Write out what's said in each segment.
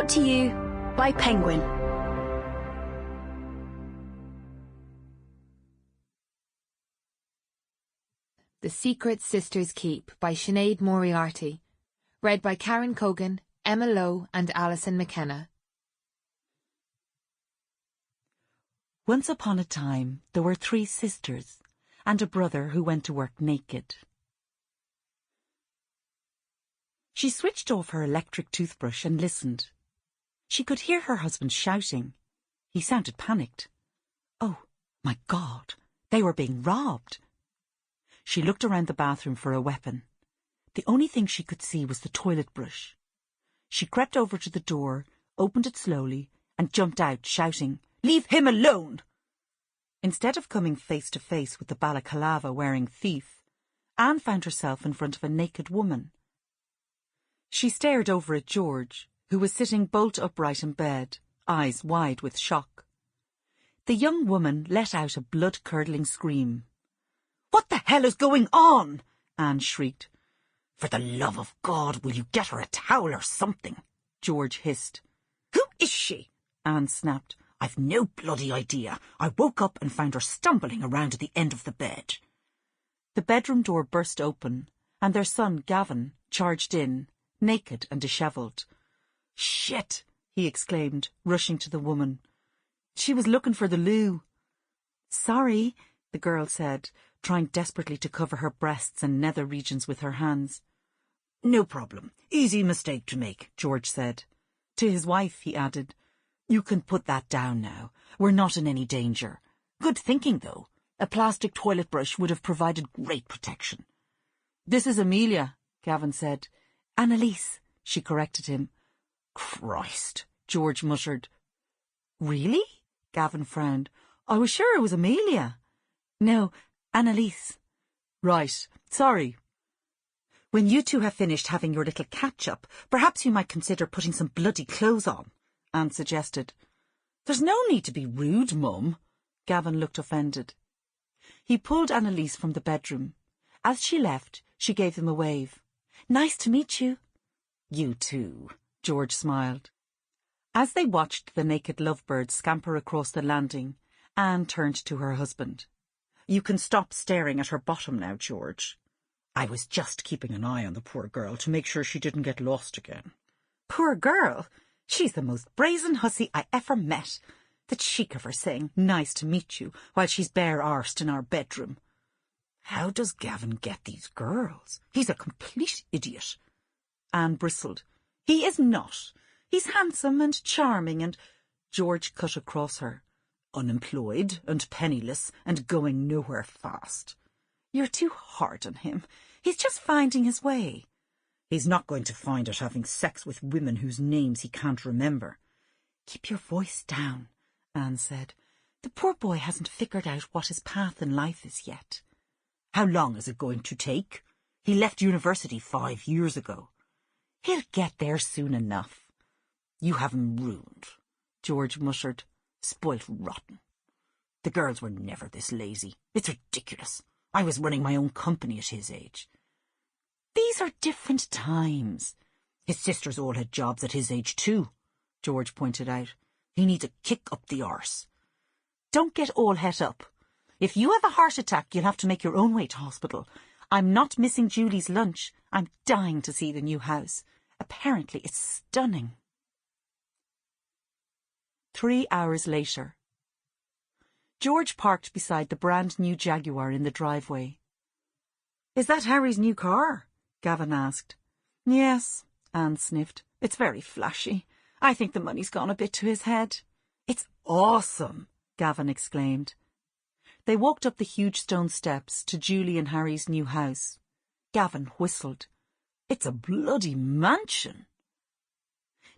Brought to you by Penguin. The Secret Sisters Keep by Sinéad Moriarty. Read by Karen Cogan, Emma Lowe and Alison Mckenna. Once upon a time, there were 3 sisters and a brother who went to work naked. She switched off her electric toothbrush and listened. She could hear her husband shouting. He sounded panicked. Oh, my God, they were being robbed. She looked around the bathroom for a weapon. The only thing she could see was the toilet brush. She crept over to the door, opened it slowly, and jumped out, shouting, "Leave him alone!" Instead of coming face to face with the balaclava-wearing thief, Anne found herself in front of a naked woman. She stared over at George, who was sitting bolt upright in bed, eyes wide with shock. The young woman let out a blood-curdling scream. "What the hell is going on?" Anne shrieked. "For the love of God, will you get her a towel or something?" George hissed. "Who is she?" Anne snapped. "I've no bloody idea. I woke up and found her stumbling around at the end of the bed." The bedroom door burst open, and their son, Gavin, charged in, naked and dishevelled. "Shit!" he exclaimed, rushing to the woman. "She was looking for the loo." "Sorry," the girl said, trying desperately to cover her breasts and nether regions with her hands. "No problem. Easy mistake to make," George said. To his wife, he added, "You can put that down now. We're not in any danger. Good thinking, though. A plastic toilet brush would have provided great protection." "This is Amelia," Gavin said. "Annalise," she corrected him. "Christ," George muttered. "Really?" Gavin frowned. "I was sure it was Amelia." "No, Annalise." "Right. Sorry." "When you 2 have finished having your little catch-up, perhaps you might consider putting some bloody clothes on," Anne suggested. "There's no need to be rude, Mum." Gavin looked offended. He pulled Annalise from the bedroom. As she left, she gave them a wave. "Nice to meet you." "You too," George smiled. As they watched the naked lovebird scamper across the landing, Anne turned to her husband. "You can stop staring at her bottom now, George." "I was just keeping an eye on the poor girl to make sure she didn't get lost again." "Poor girl? She's the most brazen hussy I ever met. The cheek of her saying, 'Nice to meet you,' while she's bare-arsed in our bedroom." "How does Gavin get these girls? He's a complete idiot." Anne bristled. "He is not. He's handsome and charming and—" George cut across her. "Unemployed and penniless and going nowhere fast." "You're too hard on him. He's just finding his way." "He's not going to find it having sex with women whose names he can't remember." "Keep your voice down," Anne said. "The poor boy hasn't figured out what his path in life is yet." "How long is it going to take? He left university 5 years ago." "He'll get there soon enough." "You have him ruined," George muttered. "Spoilt rotten. The girls were never this lazy. It's ridiculous. I was running my own company at his age." "These are different times." "His sisters all had jobs at his age too," George pointed out. "He needs a kick up the arse." "Don't get all het up. If you have a heart attack, you'll have to make your own way to hospital. I'm not missing Julie's lunch. I'm dying to see the new house. Apparently it's stunning." 3 hours later. George parked beside the brand-new Jaguar in the driveway. "Is that Harry's new car?" Gavin asked. "Yes," Anne sniffed. "It's very flashy. I think the money's gone a bit to his head." "It's awesome," Gavin exclaimed. They walked up the huge stone steps to Julie and Harry's new house. Gavin whistled. "It's a bloody mansion."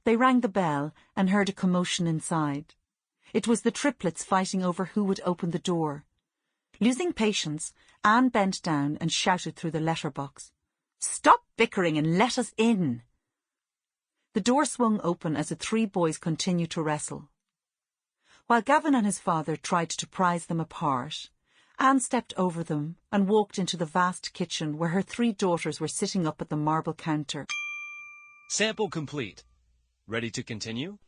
They rang the bell and heard a commotion inside. It was the triplets fighting over who would open the door. Losing patience, Anne bent down and shouted through the letterbox, "Stop bickering and let us in." The door swung open as the 3 boys continued to wrestle. While Gavin and his father tried to prise them apart, Anne stepped over them and walked into the vast kitchen where her 3 daughters were sitting up at the marble counter. Sample complete. Ready to continue?